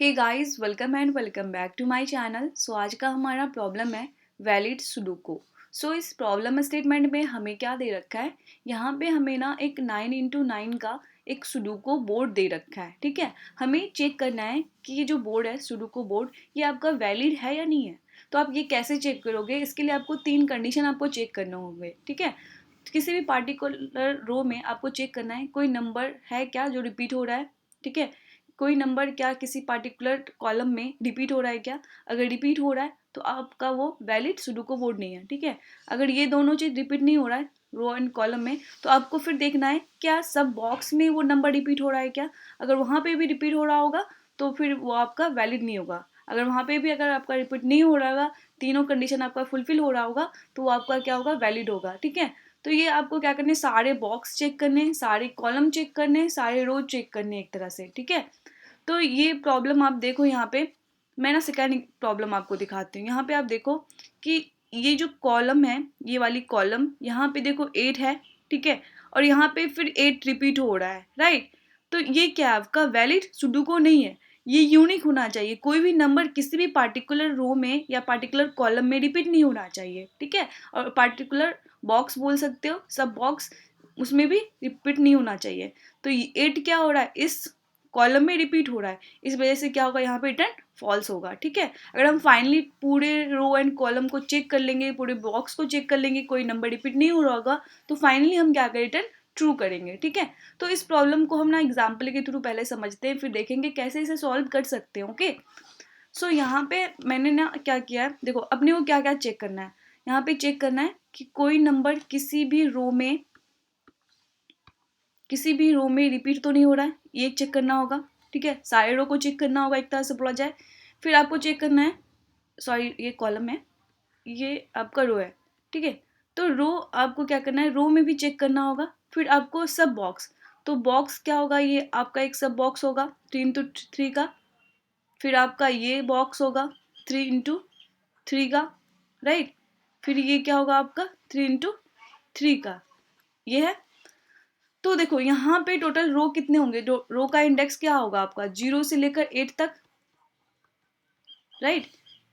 Hey guys, welcome and welcome back to my channel. So आज का हमारा problem है वैलिड सुडोकू। सो इस प्रॉब्लम स्टेटमेंट में हमें क्या दे रखा है, यहाँ पे हमें ना एक 9x9 का एक सुडोकू बोर्ड दे रखा है। ठीक है, हमें चेक करना है कि ये जो बोर्ड है सुडोकू बोर्ड, ये आपका वैलिड है या नहीं है। तो आप ये कैसे चेक करोगे, इसके लिए आपको 3 कंडीशन आपको चेक करने होंगे। ठीक है, किसी भी पार्टिकुलर रो में आपको चेक करना है कोई नंबर है क्या जो रिपीट हो रहा है। ठीक है, कोई नंबर क्या किसी पार्टिकुलर कॉलम में रिपीट हो रहा है क्या। अगर रिपीट हो रहा है तो आपका वो वैलिड सुडोकू बोर्ड नहीं है। ठीक है, अगर ये दोनों चीज रिपीट नहीं हो रहा है रो एंड कॉलम में, तो आपको फिर देखना है क्या सब बॉक्स में वो नंबर रिपीट हो रहा है क्या। अगर वहां पे भी रिपीट हो रहा होगा तो फिर वो आपका वैलिड नहीं होगा। अगर वहां पे भी अगर आपका रिपीट नहीं हो रहा होगा, तीनों कंडीशन आपका फुलफिल हो रहा होगा, तो वो आपका क्या होगा, वैलिड होगा। ठीक है, तो ये आपको क्या करने, सारे बॉक्स चेक करने, सारे कॉलम चेक करने, सारे रो चेक करने एक तरह से। ठीक है, तो ये प्रॉब्लम आप देखो यहाँ पे, मैं ना सेकेंड प्रॉब्लम आपको दिखाती हूँ। यहाँ पे आप देखो कि ये जो कॉलम है, ये वाली कॉलम यहाँ पे देखो 8 है। ठीक है, और यहाँ पे फिर 8 रिपीट हो रहा है, राइट। तो ये क्या आपका वैलिड सुडोकू नहीं है, ये यूनिक होना चाहिए। कोई भी नंबर किसी भी पार्टिकुलर रो में या पार्टिकुलर कॉलम में रिपीट नहीं होना चाहिए। ठीक है, और पार्टिकुलर बॉक्स बोल सकते हो, सब बॉक्स, उसमें भी रिपीट नहीं होना चाहिए। तो ये 8 क्या हो रहा है, इस कॉलम में रिपीट हो रहा है, इस वजह से क्या होगा, यहाँ पे रिटर्न फॉल्स होगा। ठीक है, अगर हम फाइनली पूरे रो एंड कॉलम को चेक कर लेंगे, पूरे बॉक्स को चेक कर लेंगे, कोई नंबर रिपीट नहीं हो रहा होगा, तो फाइनली हम क्या करें, रिटर्न ट्रू करेंगे। ठीक है, तो इस प्रॉब्लम को हम ना एग्जाम्पल के थ्रू पहले समझते हैं, फिर देखेंगे कैसे इसे सॉल्व कर सकते हैं। ओके, सो यहाँ पे मैंने ना क्या किया है, देखो अपने को क्या क्या चेक करना है। यहाँ पे चेक करना है कि कोई नंबर किसी भी रो में रिपीट तो नहीं हो रहा है, ये चेक करना होगा। ठीक है, सारे रो को चेक करना होगा एक तरह से बोला जाए। फिर आपको चेक करना है, सॉरी ये कॉलम है, ये आपका रो है। ठीक है, तो रो आपको क्या करना है, रो में भी चेक करना होगा। फिर आपको सब बॉक्स, तो बॉक्स क्या होगा, ये आपका एक सब बॉक्स होगा 3x3 का। फिर आपका ये बॉक्स होगा 3x3 का, राइट। फिर ये क्या होगा आपका 3x3 का, ये है। तो देखो यहाँ पे टोटल रो कितने होंगे, रो का इंडेक्स क्या होगा आपका, 0 से लेकर 8 तक, राइट।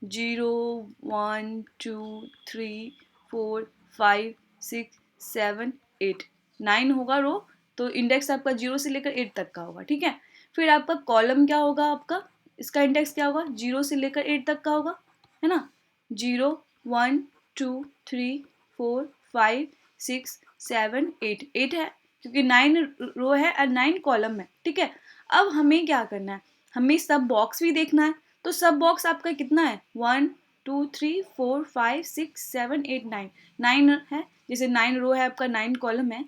0 1 2 3 4 5 6 7 8 9 होगा रो। तो इंडेक्स आपका 0 से लेकर 8 तक का होगा। ठीक है, फिर आपका कॉलम क्या होगा, आपका इसका इंडेक्स क्या होगा, 0 से लेकर 8 तक का होगा, है ना। 0 1 2 3 4 5 6 7 8 8 है, क्योंकि 9 रो है और 9 कॉलम है। ठीक है, अब हमें क्या करना है, हमें सब बॉक्स भी देखना है। तो सब बॉक्स आपका कितना है, 1 2 3 4 5 6 7 8 9, 9 है, जैसे 9 रो है आपका, 9 कॉलम है।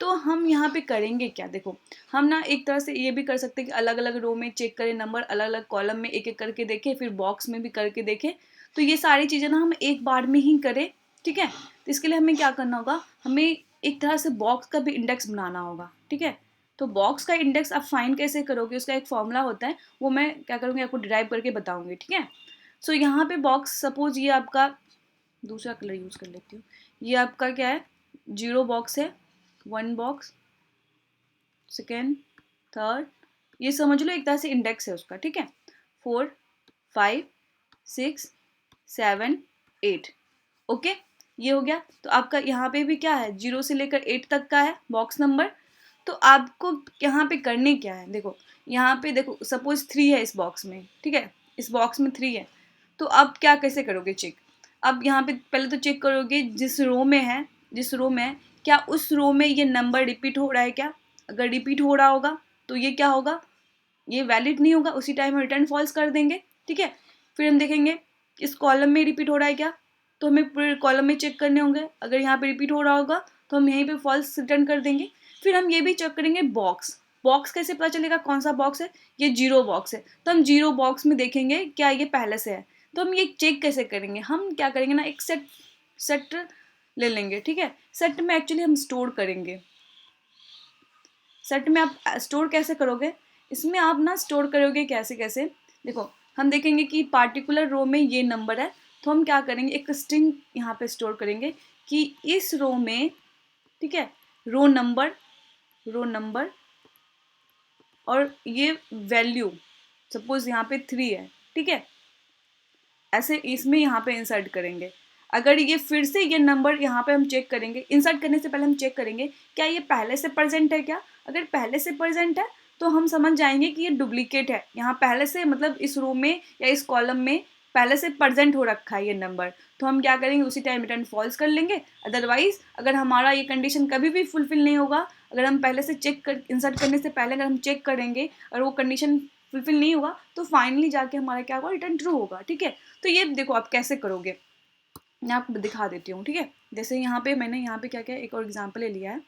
तो हम यहाँ पे करेंगे क्या, देखो हम ना एक तरह से ये भी कर सकते हैं कि अलग अलग रो में चेक करें नंबर, अलग अलग कॉलम में एक एक करके देखें, फिर बॉक्स में भी करके देखें। तो ये सारी चीज़ें ना हम एक बार में ही करें। ठीक है, तो इसके लिए हमें क्या करना होगा, हमें एक तरह से बॉक्स का भी इंडेक्स बनाना होगा। ठीक है, तो बॉक्स का इंडेक्स आप फाइंड कैसे करोगे, उसका एक फॉर्मूला होता है, वो मैं क्या करूँगी आपको डिराइव करके बताऊंगी। ठीक है, सो यहाँ पे बॉक्स, सपोज ये आपका, दूसरा कलर यूज़ कर लेती हूँ, ये आपका क्या है, 0 बॉक्स है, 1 बॉक्स, सेकेंड, थर्ड, ये समझ लो एक तरह से इंडेक्स है उसका। ठीक है, 4 5 6 7 8, ओके, ये हो गया। तो आपका यहाँ पे भी क्या है, 0 से लेकर 8 तक का है बॉक्स नंबर। तो आपको यहाँ पे करने क्या है, देखो यहाँ पे देखो सपोज 3 है इस बॉक्स में। ठीक है, इस बॉक्स में 3 है, तो अब क्या कैसे करोगे चेक। अब यहाँ पे पहले तो चेक करोगे जिस रो में है, क्या उस रो में ये नंबर रिपीट हो रहा है क्या। अगर रिपीट हो रहा होगा तो ये क्या होगा, ये वैलिड नहीं होगा, उसी टाइम रिटर्न फॉल्स कर देंगे। ठीक है, फिर हम देखेंगे इस कॉलम में रिपीट हो रहा है क्या, तो हमें पूरे कॉलम में चेक करने होंगे। अगर यहाँ पे रिपीट हो रहा होगा तो हम यहीं पे फॉल्स रिटर्न कर देंगे। फिर हम ये भी चेक करेंगे बॉक्स, बॉक्स कैसे पता चलेगा कौन सा बॉक्स है, ये 0 बॉक्स है, तो हम 0 बॉक्स में देखेंगे क्या ये पहले से है। तो हम ये चेक कैसे करेंगे, हम क्या करेंगे ना, एक सेट ले लेंगे। ठीक है, सेट में एक्चुअली हम स्टोर करेंगे। सेट में आप स्टोर कैसे करोगे, इसमें आप ना स्टोर करोगे कैसे कैसे, देखो हम देखेंगे कि पार्टिकुलर रो में ये नंबर है, तो हम क्या करेंगे, एक स्ट्रिंग यहाँ पे स्टोर करेंगे कि इस रो में, ठीक है, रो नंबर और ये वैल्यू सपोज यहाँ पे 3 है, ठीक है, ऐसे इसमें यहाँ पे इंसर्ट करेंगे। अगर ये फिर से ये नंबर यहाँ पे हम चेक करेंगे, इंसर्ट करने से पहले हम चेक करेंगे क्या ये पहले से प्रेजेंट है क्या। अगर पहले से प्रेजेंट है तो हम समझ जाएंगे कि ये डुप्लीकेट है, यहाँ पहले से मतलब इस रो में या इस कॉलम में पहले से प्रेजेंट हो रखा है ये नंबर, तो हम क्या करेंगे उसी टाइम रिटर्न फॉल्स कर लेंगे। अदरवाइज अगर हमारा ये कंडीशन कभी भी फुलफिल नहीं होगा, अगर हम पहले से चेक कर इंसर्ट करने से पहले अगर हम चेक करेंगे और वो कंडीशन फुलफिल नहीं होगा तो फाइनली जाके हमारा क्या होगा, रिटर्न ट्रू होगा, ठीक है। तो ये देखो आप कैसे करोगे, मैं आपको दिखा देती हूँ, ठीक है। जैसे यहाँ पे मैंने यहाँ पे क्या क्या एक और एग्जाम्पल ले लिया है।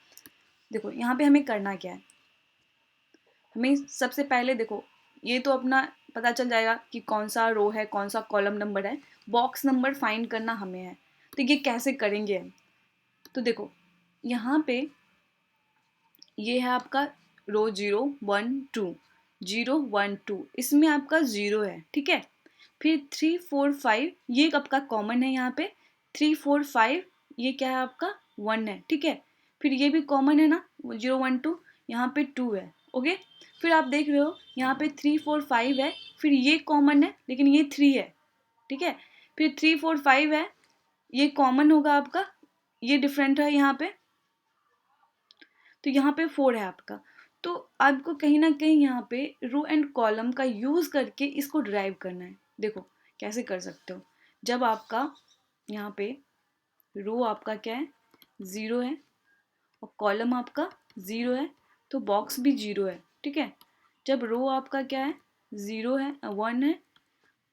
देखो यहाँ पे हमें करना क्या है, हमें सबसे पहले देखो ये तो अपना पता चल जाएगा कि कौन सा रो है कौन सा कॉलम नंबर है, बॉक्स नंबर फाइंड करना हमें है। तो ये कैसे करेंगे हम, तो देखो यहाँ पे ये है आपका रो 0 1 2, 0 1 2, इसमें आपका 0 है, ठीक है। फिर 3 4 5 ये आपका कॉमन है, यहाँ पे 3 4 5 ये क्या है आपका 1 है, ठीक है। फिर ये भी कॉमन है ना 0 1 2, यहाँ पे 2 है, ओके। फिर आप देख रहे हो यहाँ पे 3 4 5 है, फिर ये कॉमन है लेकिन ये 3 है, ठीक है। फिर 3 4 5 है, ये कॉमन होगा आपका, ये डिफरेंट है यहाँ पे, तो यहाँ पे 4 है आपका। तो आपको कहीं ना कहीं यहाँ पे रो एंड कॉलम का यूज करके इसको ड्राइव करना है। देखो कैसे कर सकते हो, जब आपका यहाँ पे रो आपका क्या है 0 है और कॉलम आपका 0 है तो बॉक्स भी 0 है, ठीक है। जब रो आपका क्या है 0 है 1 है,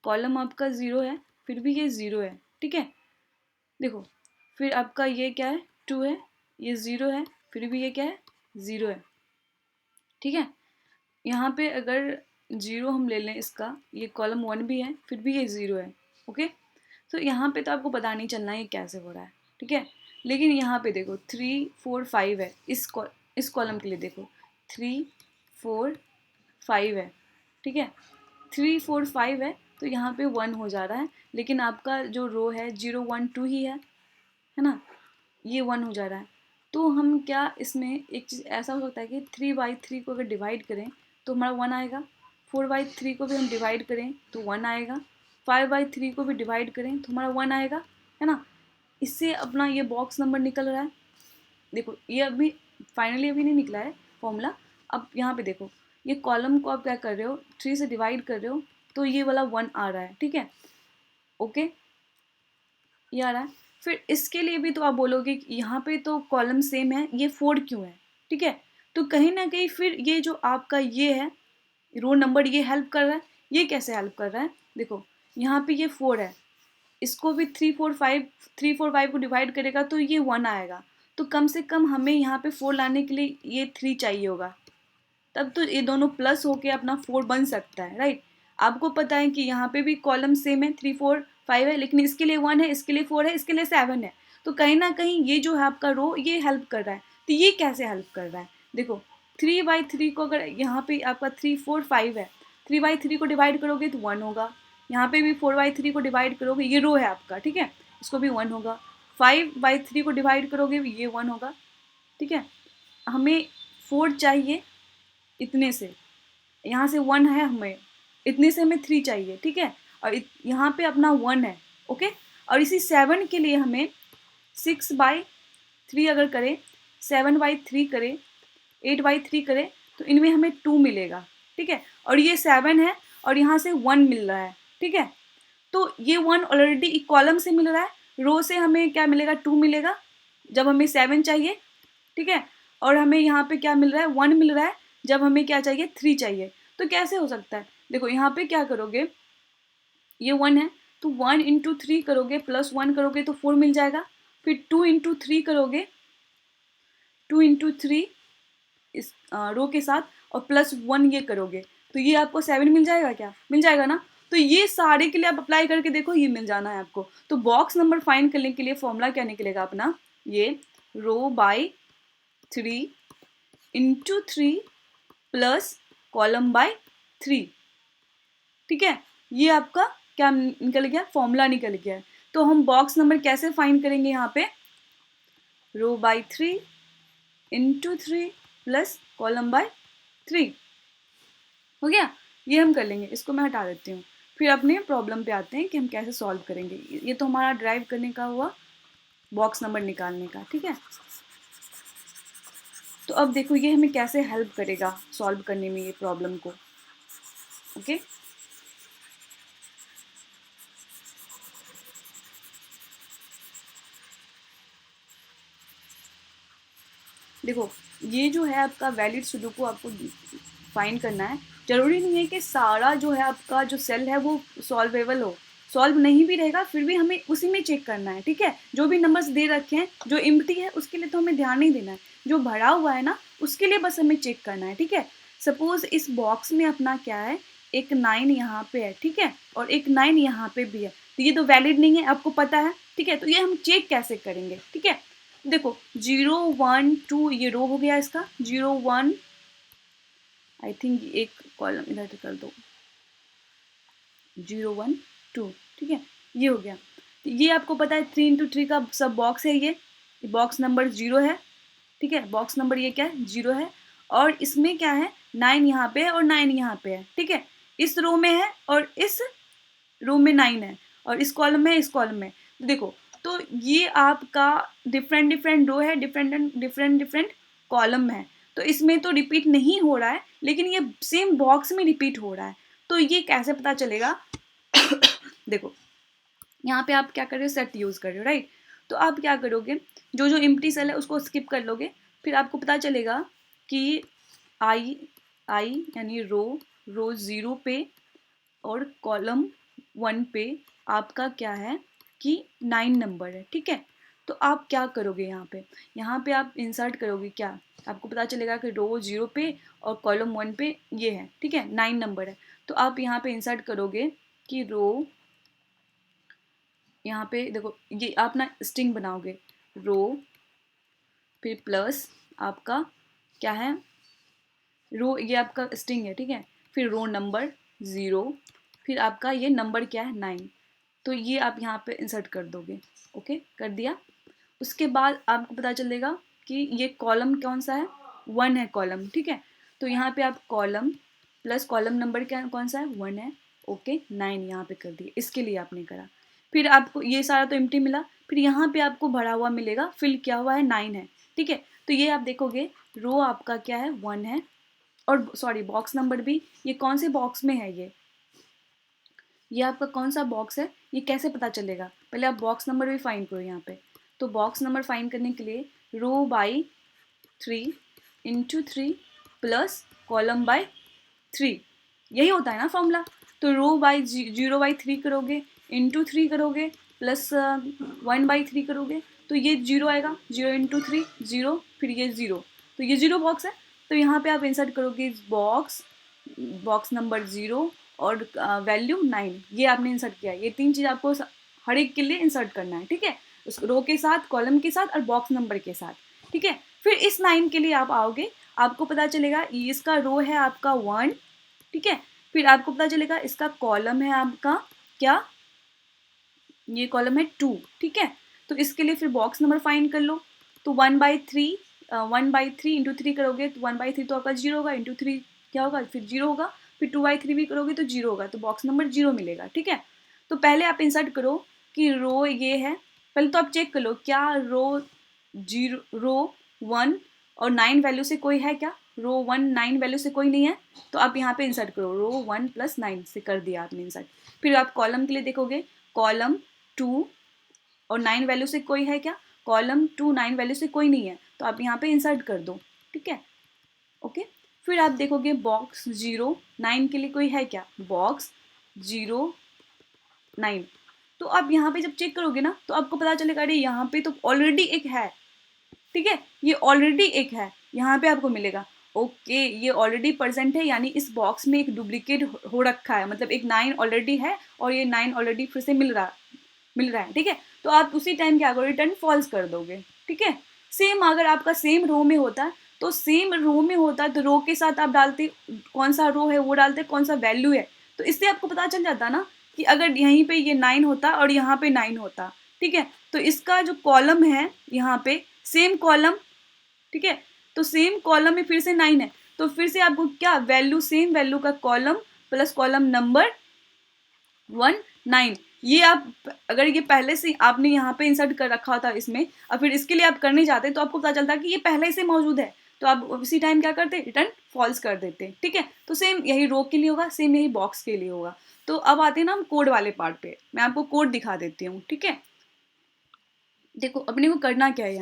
कॉलम आपका 0 है, फिर भी ये 0 है, ठीक है। देखो फिर आपका ये क्या है 2 है, ये 0 है, फिर भी ये क्या है 0 है, ठीक है। यहाँ पे अगर 0 हम ले लें इसका, ये कॉलम 1 भी है फिर भी ये 0 है, ओके। तो यहाँ पे तो आपको पता नहीं चलना ये कैसे हो रहा है, ठीक है। लेकिन यहाँ पे देखो 3 4 5 है, इस कॉलम के लिए देखो 3 4 5 है, ठीक है। 3 4 5 है तो यहाँ पे 1 हो जा रहा है, लेकिन आपका जो रो है 0 1 2 ही है ना, ये 1 हो जा रहा है। तो हम क्या इसमें एक चीज़ ऐसा हो सकता है कि 3/3 को अगर डिवाइड करें तो हमारा 1 आएगा, 4/3 को भी हम डिवाइड करें तो 1 आएगा, 5/3 को भी डिवाइड करें तो हमारा 1 आएगा, है ना। इससे अपना ये बॉक्स नंबर निकल रहा है। देखो ये अभी फाइनली अभी नहीं निकला है फॉर्मूला। अब यहाँ पे देखो ये कॉलम को आप क्या कर रहे हो 3 से डिवाइड कर रहे हो तो ये वाला 1 आ रहा है, ठीक है, ओके, ये आ रहा है। फिर इसके लिए भी तो आप बोलोगे कि यहाँ पे तो कॉलम सेम है, ये 4 क्यों है, ठीक है। तो कहीं ना कहीं फिर ये जो आपका ये है रो नंबर ये हेल्प कर रहा है, ये कैसे हेल्प कर रहा है, देखो यहाँ पे ये 4 है, इसको भी 3 4 5 को डिवाइड करेगा तो ये 1 आएगा। तो कम से कम हमें यहाँ पे 4 लाने के लिए ये 3 चाहिए होगा, तब तो ये दोनों प्लस होके अपना 4 बन सकता है, राइट। आपको पता है कि यहाँ पे भी कॉलम सेम है 3 4 5 है, लेकिन इसके लिए 1 है, इसके लिए 4 है, इसके लिए 7 है। तो कहीं ना कहीं ये जो है आपका रो ये हेल्प कर रहा है। तो ये कैसे हेल्प कर रहा है, देखो 3/3 को अगर यहाँ पे आपका 3 4 5 है, 3/3 को डिवाइड करोगे तो 1 होगा, यहाँ पे भी 4/3 को डिवाइड करोगे, ये रो है आपका, ठीक है, इसको भी 1 होगा, 5/3 को डिवाइड करोगे ये 1 होगा, ठीक है। हमें 4 चाहिए इतने से, यहाँ से 1 है, हमें इतने से हमें 3 चाहिए, ठीक है। और यहाँ पे अपना 1 है, ओके। और इसी 7 के लिए हमें 6/3 अगर करें, 7/3 करें, 8/3 करें तो इनमें हमें 2 मिलेगा, ठीक है। और ये 7 है और यहाँ से 1 मिल रहा है, ठीक है। तो ये 1 ऑलरेडी कॉलम से मिल रहा है, रो से हमें क्या मिलेगा 2 मिलेगा जब हमें 7 चाहिए, ठीक है। और हमें यहाँ पे क्या मिल रहा है 1 मिल रहा है जब हमें क्या चाहिए 3 चाहिए। तो कैसे हो सकता है, देखो यहाँ पे क्या करोगे, ये 1 है तो 1 × 3 करोगे +1 करोगे तो 4 मिल जाएगा। फिर 2 × 3 करोगे, 2 × 3 इस रो के साथ और +1 ये करोगे तो ये आपको 7 मिल जाएगा, क्या मिल जाएगा ना। तो ये सारे के लिए आप अप्लाई करके देखो, ये मिल जाना है आपको। तो बॉक्स नंबर फाइंड करने के लिए फॉर्मूला क्या निकलेगा अपना, ये रो/3 × 3 प्लस कॉलम/3, ठीक है। ये आपका क्या निकल गया, फॉर्मूला निकल गया है। तो हम बॉक्स नंबर कैसे फाइंड करेंगे, यहाँ पे रो/3 × 3 प्लस कॉलम/3 हो गया। ये हम कर लेंगे, इसको मैं हटा देती हूँ। फिर अपने प्रॉब्लम पे आते हैं कि हम कैसे सॉल्व करेंगे। ये तो हमारा ड्राइव करने का हुआ, बॉक्स नंबर निकालने का, ठीक है। तो अब देखो ये हमें कैसे हेल्प करेगा सॉल्व करने में ये प्रॉब्लम को। ओके, देखो ये जो है आपका वैलिड सुडोकू आपको फाइंड करना है। जरूरी नहीं है कि सारा जो है आपका जो सेल है वो सॉल्वेबल हो, सॉल्व नहीं भी रहेगा फिर भी हमें उसी में चेक करना है, ठीक है। जो भी नंबर्स दे रखे हैं, जो एम्प्टी है उसके लिए तो हमें ध्यान नहीं देना है, जो भरा हुआ है ना उसके लिए बस हमें चेक करना है, ठीक है। सपोज इस बॉक्स में अपना क्या है, एक 9 यहाँ पे है, ठीक है, और एक 9 यहाँ पे भी है, तो ये तो वैलिड नहीं है, आपको पता है, ठीक है। तो ये हम चेक कैसे करेंगे, ठीक है। देखो 0 1 2 ये रो हो गया इसका, 0 1, आई थिंक एक कॉलम इधर कर दो, 0 1 2, ठीक है, ये हो गया। तो ये आपको पता है 3 इंटू 3 का सब बॉक्स है, ये बॉक्स नंबर 0 है, ठीक है। बॉक्स नंबर ये क्या है, 0 है, और इसमें क्या है 9 यहाँ पे है और 9 यहाँ पे है, ठीक है। इस रो में है और इस रो में 9 है, और इस कॉलम में इस कॉलम में, देखो तो ये आपका डिफरेंट डिफरेंट रो है, डिफरेंट डिफरेंट डिफरेंट कॉलम है, तो इसमें तो रिपीट नहीं हो रहा है, लेकिन ये सेम बॉक्स में रिपीट हो रहा है। तो ये कैसे पता चलेगा देखो यहाँ पे आप क्या कर रहे हो, सेट यूज कर रहे हो, राइट। तो आप क्या करोगे, जो जो एम्प्टी सेल है उसको स्किप कर लोगे, फिर आपको पता चलेगा कि आई आई यानी रो 0 पे और कॉलम 1 पे आपका क्या है कि 9 नंबर है, ठीक है। तो आप क्या करोगे, यहाँ पे आप इंसर्ट करोगे क्या, आपको पता चलेगा कि रो 0 पे और कॉलम 1 पे ये है, ठीक है, 9 नंबर है। तो आप यहाँ पे इंसर्ट करोगे कि रो, यहाँ पे देखो ये आप ना स्ट्रिंग बनाओगे, रो फिर प्लस आपका क्या है, रो ये आपका स्ट्रिंग है, ठीक है, फिर रो नंबर 0, फिर आपका ये नंबर क्या है 9, तो ये आप यहाँ पे इंसर्ट कर दोगे। ओके, कर दिया। उसके बाद आपको पता चलेगा कि ये कॉलम कौन सा है, 1 है कॉलम, ठीक है। तो यहाँ पे आप कॉलम प्लस कॉलम नंबर क्या कौन सा है, 1 है, ओके 9 यहाँ पे कर दिए, इसके लिए आपने करा। फिर आपको ये सारा तो एम्प्टी मिला, फिर यहाँ पे आपको भरा हुआ मिलेगा, फिल किया हुआ है 9 है, ठीक है। तो ये आप देखोगे रो आपका क्या है 1 है, और सॉरी बॉक्स नंबर भी, ये कौन से बॉक्स में है, ये आपका कौन सा बॉक्स है, ये कैसे पता चलेगा, पहले आप बॉक्स नंबर भी फाइंड करो यहाँ पे। तो बॉक्स नंबर फाइंड करने के लिए row by 3 into 3 plus column by 3, यही होता है ना फॉर्मूला। तो रो बाई 0/3 करोगे, इंटू 3 करोगे, प्लस 1/3 करोगे, तो ये 0 आएगा, 0 इंटू 3 0, फिर ये 0, तो ये 0 बॉक्स है। तो यहाँ पे आप इंसर्ट करोगे बॉक्स नंबर 0 और वैल्यू 9, ये आपने इंसर्ट किया। ये 3 चीज़ आपको हर एक के लिए इंसर्ट करना है, ठीक है, उस रो के साथ, कॉलम के साथ और बॉक्स नंबर के साथ, ठीक है। फिर इस 9 के लिए आप आओगे, आपको पता चलेगा इसका रो है आपका 1, ठीक है। फिर आपको पता चलेगा इसका कॉलम है आपका क्या, ये कॉलम है 2, ठीक है। तो इसके लिए फिर बॉक्स नंबर फाइंड कर लो। तो 1/3 इंटू 3 करोगे तो 1/3 तो आपका 0 होगा, इंटू 3 क्या होगा, फिर 0 होगा, फिर 2/3 भी करोगे तो 0 होगा, तो बॉक्स नंबर 0 मिलेगा, ठीक है। तो पहले आप इंसर्ट करो कि रो ये है, पहले तो आप चेक कर लो क्या रो 1 और 9 वैल्यू से कोई है क्या, रो 1 9 वैल्यू से कोई नहीं है, तो आप यहाँ पे इंसर्ट करो, रो 1 प्लस 9 से कर दिया आपने इंसर्ट। फिर आप कॉलम के लिए देखोगे, कॉलम 2 और 9 वैल्यू से कोई है क्या, कॉलम 2 9 वैल्यू से कोई नहीं है, तो आप यहाँ पे इंसर्ट कर दो, ठीक है, ओके। फिर आप देखोगे बॉक्स 0 9 के लिए कोई है क्या, बॉक्स 0 9, तो आप यहाँ पे जब चेक करोगे ना तो आपको पता चलेगा अरे यहाँ पे तो ऑलरेडी एक है, ठीक है, ये ऑलरेडी एक है, यहाँ पे आपको मिलेगा, ओके ये ऑलरेडी प्रेजेंट है, यानी इस बॉक्स में एक डुप्लीकेट हो रखा है, मतलब एक 9 ऑलरेडी है और ये 9 ऑलरेडी फिर से मिल रहा है, ठीक है। तो आप उसी टाइम क्या करोगे, रिटर्न फॉल्स कर दोगे, ठीक है। सेम अगर आपका सेम रो में होता तो सेम रो में होता तो रो के साथ आप डालते कौन सा रो है वो डालते, कौन सा वैल्यू है, तो इससे आपको पता चल जाता ना कि अगर यहीं पे ये 9 होता और यहाँ पे 9 होता, ठीक है, तो इसका जो कॉलम है यहाँ पे सेम कॉलम, ठीक है, तो सेम कॉलम में फिर से 9 है, तो फिर से आपको क्या वैल्यू, सेम वैल्यू का कॉलम प्लस कॉलम नंबर 1 9। ये आप अगर ये पहले से आपने यहाँ पे इंसर्ट कर रखा था इसमें, और फिर इसके लिए आप करने जाते तो आपको पता चलता कि ये पहले से मौजूद है, तो आप उसी टाइम क्या करते, रिटर्न फॉल्स कर देते। ठीक है, तो सेम यही रो के लिए होगा, सेम यही बॉक्स के लिए होगा। तो अब आते हैं ना हम कोड वाले पार्ट पे। मैं आपको कोड दिखा देती हूँ। ठीक है, देखो अपने को करना क्या है,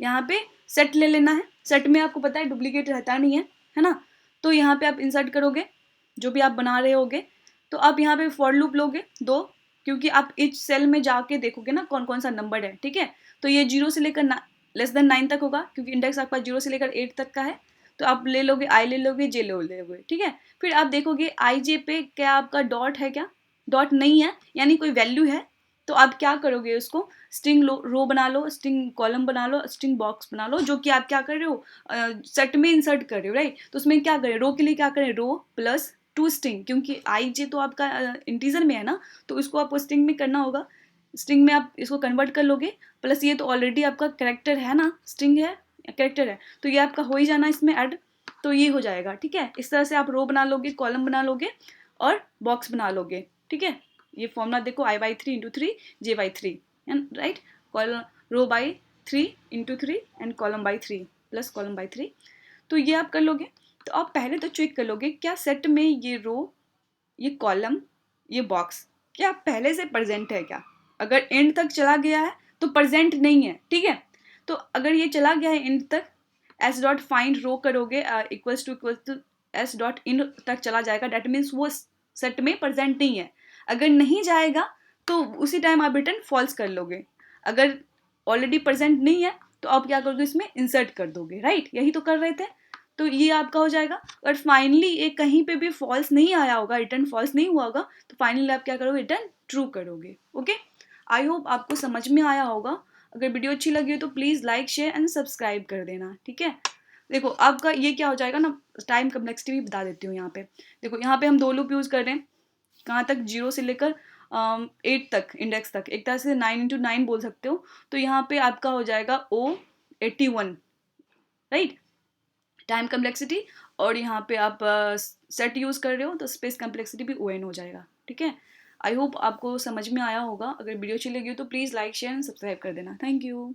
यहाँ पे सेट ले लेना है। सेट में आपको पता है डुप्लीकेट रहता नहीं है ना। तो यहाँ पे आप इंसर्ट करोगे जो भी आप बना रहे होगे, तो आप यहाँ पे फॉर लूप लोगे 2, क्योंकि आप इच सेल में जाके देखोगे ना कौन कौन सा नंबर है। ठीक है, तो ये 0 से लेकर लेस देन 9 तक होगा, क्योंकि इंडेक्स आपका 0 से लेकर 8 तक का है। तो आप ले लोगे आई ले लोगे जे ले लोगे। ठीक है, फिर आप देखोगे आई जे पे क्या आपका डॉट है, क्या डॉट नहीं है, यानी कोई वैल्यू है। तो आप क्या करोगे, उसको स्ट्रिंग रो बना लो, स्ट्रिंग कॉलम बना लो, स्ट्रिंग बॉक्स बना लो, जो कि आप क्या कर रहे हो, सेट में इंसर्ट कर रहे हो। राइट, तो उसमें क्या करें, रो के लिए क्या करें, रो प्लस 2 स्ट्रिंग, क्योंकि आई जे तो आपका इंटीजर में है ना, तो इसको आपको स्ट्रिंग में करना होगा। स्ट्रिंग में आप इसको कन्वर्ट कर लोगे, प्लस ये तो ऑलरेडी आपका करेक्टर है ना, स्ट्रिंग है करेक्टर है, तो ये आपका हो ही जाना इसमें ऐड, तो ये हो जाएगा। ठीक है, इस तरह से आप रो बना लोगे, कॉलम बना लोगे और बॉक्स बना लोगे। ठीक है, ये फॉर्मूला देखो, I by 3 into 3 J by 3 and right, column row by 3 into 3 and column by 3 plus column by 3। तो ये आप कर लोगे। तो आप पहले तो चेक कर लोगे क्या सेट में ये रो, ये कॉलम, ये बॉक्स क्या पहले से प्रेजेंट है क्या। अगर एंड तक चला गया है तो प्रेजेंट नहीं है। ठीक है, तो अगर ये चला गया है एंड तक, एस डॉट फाइंड रो करोगे इक्वल्स टू एस डॉट इन तक चला जाएगा, डेट मीन्स वो सेट में प्रेजेंट नहीं है। अगर नहीं जाएगा तो उसी टाइम आप रिटर्न फॉल्स कर लोगे। अगर ऑलरेडी प्रेजेंट नहीं है तो आप क्या करोगे, इसमें इंसर्ट कर दोगे। राइट, यही तो कर रहे थे। तो ये आपका हो जाएगा। और फाइनली एक कहीं पे भी फॉल्स नहीं आया होगा, रिटर्न फॉल्स नहीं हुआ होगा, तो फाइनली आप क्या करोगे, रिटर्न ट्रू करोगे। ओके, आई होप आपको समझ में आया होगा। अगर वीडियो अच्छी लगी हो तो please like share and subscribe कर देना। ठीक है, देखो आपका ये क्या हो जाएगा ना, टाइम कम्प्लेक्सिटी भी बता देती हूँ यहाँ पे। देखो यहाँ पे हम 2 लूप यूज़ कर रहे हैं, कहाँ तक, 0 से लेकर 8 तक, इंडेक्स तक, एक तरह से 9 इंटू 9 बोल सकते हो। तो यहाँ पे आपका हो जाएगा O81, राइट, टाइम कम्प्लेक्सिटी। और यहाँ पे आप सेट यूज़ कर रहे हो तो स्पेस कम्प्लेक्सिटी भी ON हो जाएगा। ठीक है, आई होप आपको समझ में आया होगा। अगर वीडियो अच्छी लगी हो तो please like share and subscribe कर देना। Thank you.